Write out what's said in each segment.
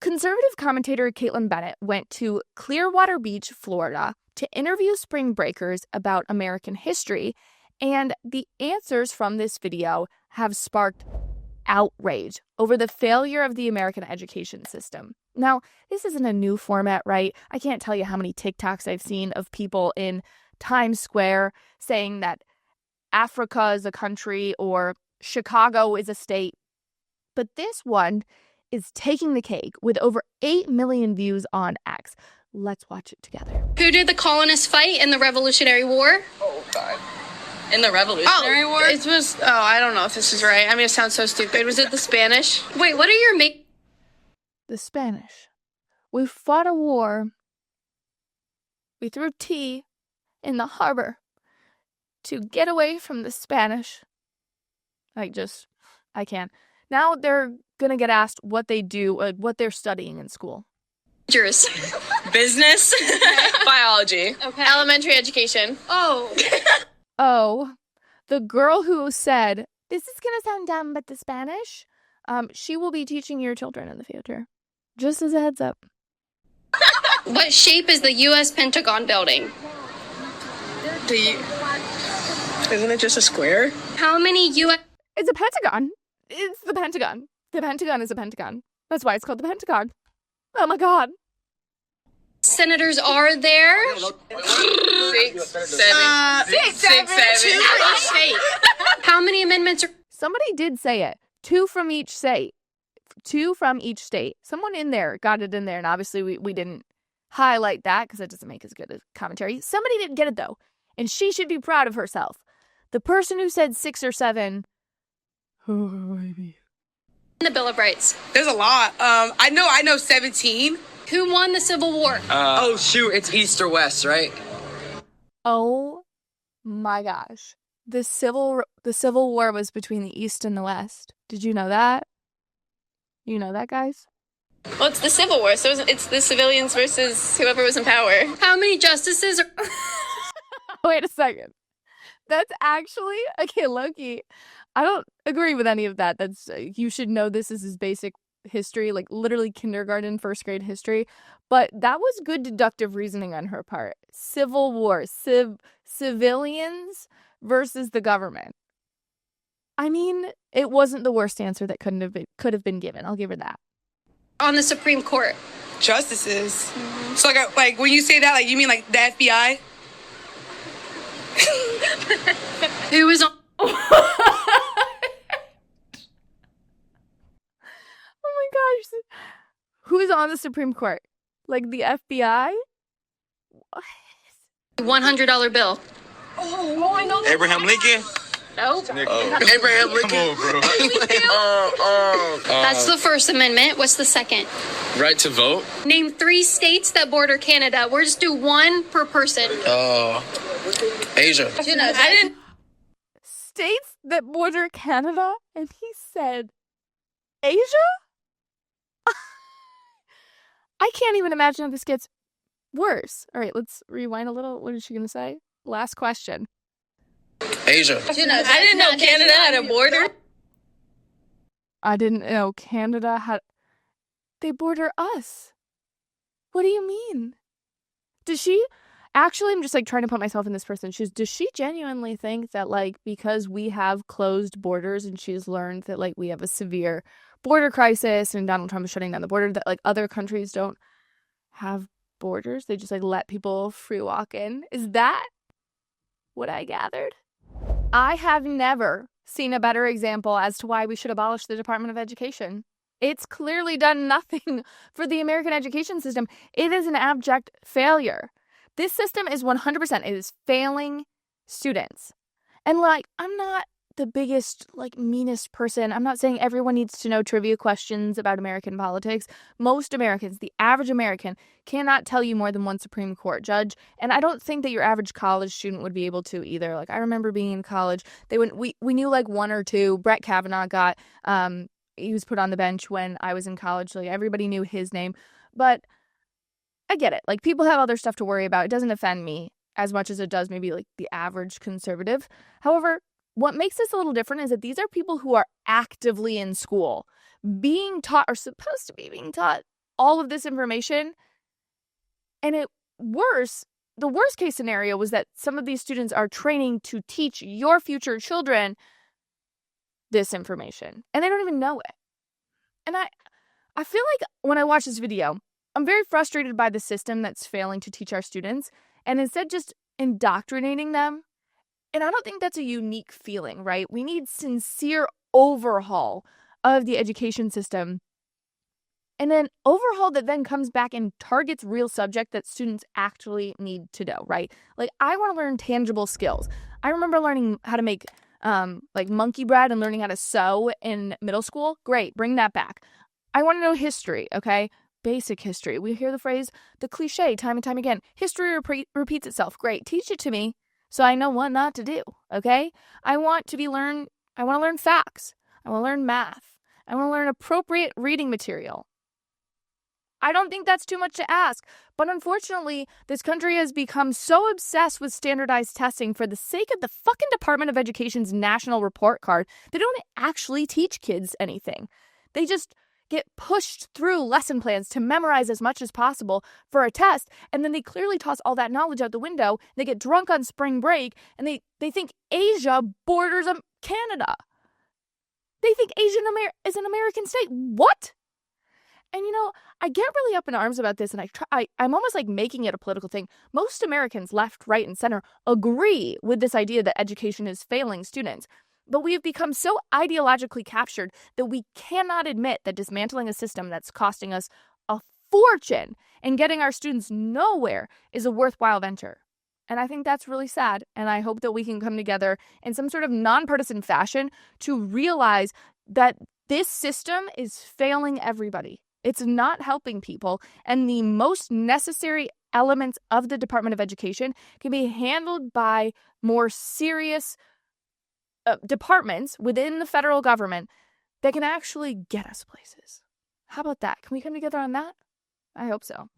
Conservative commentator Caitlin Bennett went to Clearwater Beach, Florida, to interview spring breakers about American history, and the answers from this video have sparked outrage over the failure of the American education system. Now, this isn't a new format, right? I can't tell you how many TikToks I've seen of people in Times Square saying that Africa is a country or Chicago is a state. But this one is taking the cake with over 8 million views on X. Let's watch it together. Who did the colonists fight in the Revolutionary War? Oh, God. In the Revolutionary War? It was, I don't know if this is right. I mean, it sounds so stupid. Was it the Spanish? Wait, what are your The Spanish. We fought a war. We threw tea in the harbor to get away from the Spanish. I can't. Now they're going to get asked what they do, what they're studying in school. Majors? Business? Biology. Okay. Elementary education. Oh, the girl who said, this is going to sound dumb, but the Spanish, she will be teaching your children in the future. Just as a heads up. What shape is the U.S. Pentagon building? Isn't it just a square? How many U.S. It's a pentagon. It's the Pentagon. The Pentagon is a pentagon. That's why it's called the Pentagon. Oh my God. senators are there? 6, 7. 6, 7. 2 for each state. How many amendments are... Somebody did say it. 2 from each state. 2 from each state. Someone in there got it in there, and obviously we didn't highlight that because it doesn't make as good a commentary. Somebody didn't get it, though, and she should be proud of herself. The person who said 6 or 7... Oh, maybe. The Bill of Rights. There's a lot. I know 17. Who won the Civil War? Oh, shoot. It's East or West, right? Oh, my gosh. The Civil War was between the East and the West. Did you know that? You know that, guys? Well, it's the Civil War, so it's the civilians versus whoever was in power. How many justices are... Wait a second. That's actually... Okay, Loki, I don't agree with any of that. That's you should know this is his basic history, like literally kindergarten, first grade history. But that was good deductive reasoning on her part. Civil War, civilians versus the government. I mean, it wasn't the worst answer that could have been given. I'll give her that. On the Supreme Court. Justices. Mm-hmm. So like when you say that, like you mean like the FBI? Who was on... Oh my gosh. Who's on the Supreme Court? Like the FBI? What? $100 bill. Oh, I know. Abraham Lincoln? Nope. Abraham Lincoln? Come on, bro. That's the First Amendment. What's the second? Right to vote? Name 3 states that border Canada. We'll just do 1 per person. Asia. I didn't... States that border Canada? And he said, Asia? I can't even imagine if this gets worse. All right, let's rewind a little. What is she going to say? Last question. Asia. I didn't know Canada had a border. I didn't know Canada had... They border us. What do you mean? Does she... Actually, I'm just like trying to put myself in this person's shoes. Does she genuinely think that like because we have closed borders and she's learned that like we have a severe border crisis and Donald Trump is shutting down the border, that like other countries don't have borders? They just like let people free walk in? Is that what I gathered? I have never seen a better example as to why we should abolish the Department of Education. It's clearly done nothing for the American education system. It is an abject failure. This system is 100%. It is failing students. And like, I'm not the biggest, like, meanest person. I'm not saying everyone needs to know trivia questions about American politics. Most Americans, the average American, cannot tell you more than one Supreme Court judge. And I don't think that your average college student would be able to either. Like, I remember being in college, we knew like 1 or 2. Brett Kavanaugh got, he was put on the bench when I was in college. Like, everybody knew his name. But I get it. Like, people have other stuff to worry about. It doesn't offend me as much as it does maybe like the average conservative. However, what makes this a little different is that these are people who are actively in school, being taught, or supposed to be being taught, all of this information. And the worst case scenario was that some of these students are training to teach your future children this information, and they don't even know it. And I feel like when I watch this video, I'm very frustrated by the system that's failing to teach our students and instead just indoctrinating them. And I don't think that's a unique feeling, right? We need sincere overhaul of the education system, and then overhaul that then comes back and targets real subject that students actually need to know, right? Like, I want to learn tangible skills. I remember learning how to make like monkey bread and learning how to sew in middle school. Great, bring that back. I want to know history, okay? Basic history. We hear the cliche time and time again. History repeats itself. Great, teach it to me so I know what not to do, okay? I want to learn facts. I want to learn math. I want to learn appropriate reading material. I don't think that's too much to ask, but unfortunately, this country has become so obsessed with standardized testing for the sake of the fucking Department of Education's national report card. They don't actually teach kids anything. They just get pushed through lesson plans to memorize as much as possible for a test, and then they clearly toss all that knowledge out the window. They get drunk on spring break, and they think Asia borders on Canada. They think Asia is an American state. What? And, I get really up in arms about this, and I'm almost like making it a political thing. Most Americans, left, right, and center, agree with this idea that education is failing students. But we have become so ideologically captured that we cannot admit that dismantling a system that's costing us a fortune and getting our students nowhere is a worthwhile venture. And I think that's really sad, and I hope that we can come together in some sort of nonpartisan fashion to realize that this system is failing everybody. It's not helping people, and the most necessary elements of the Department of Education can be handled by more serious departments within the federal government that can actually get us places. How about that? Can we come together on that? I hope so.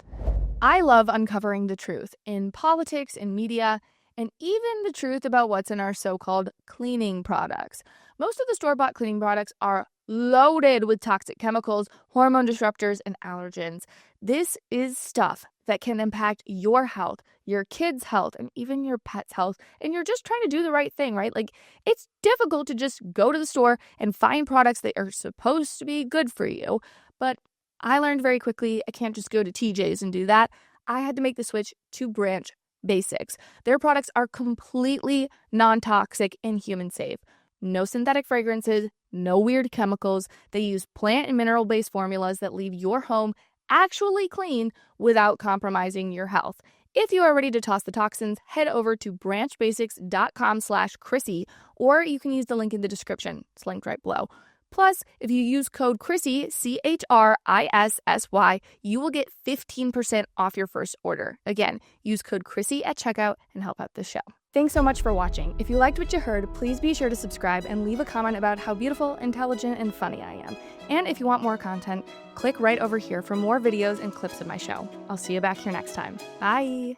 I love uncovering the truth in politics, in media, and even the truth about what's in our so-called cleaning products. Most of the store-bought cleaning products are loaded with toxic chemicals, hormone disruptors, and allergens. This is stuff that can impact your health, your kids' health, and even your pet's health. And you're just trying to do the right thing, right? Like, it's difficult to just go to the store and find products that are supposed to be good for you. But I learned very quickly I can't just go to TJ's and do that. I had to make the switch to Branch Basics. Their products are completely non-toxic and human-safe. No synthetic fragrances, no weird chemicals. They use plant and mineral-based formulas that leave your home actually clean without compromising your health. If you are ready to toss the toxins, head over to branchbasics.com/Chrissy, or you can use the link in the description. It's linked right below. Plus, if you use code Chrissy, CHRISSY, you will get 15% off your first order. Again, use code Chrissy at checkout and help out the show. Thanks so much for watching. If you liked what you heard, please be sure to subscribe and leave a comment about how beautiful, intelligent, and funny I am. And if you want more content, click right over here for more videos and clips of my show. I'll see you back here next time. Bye!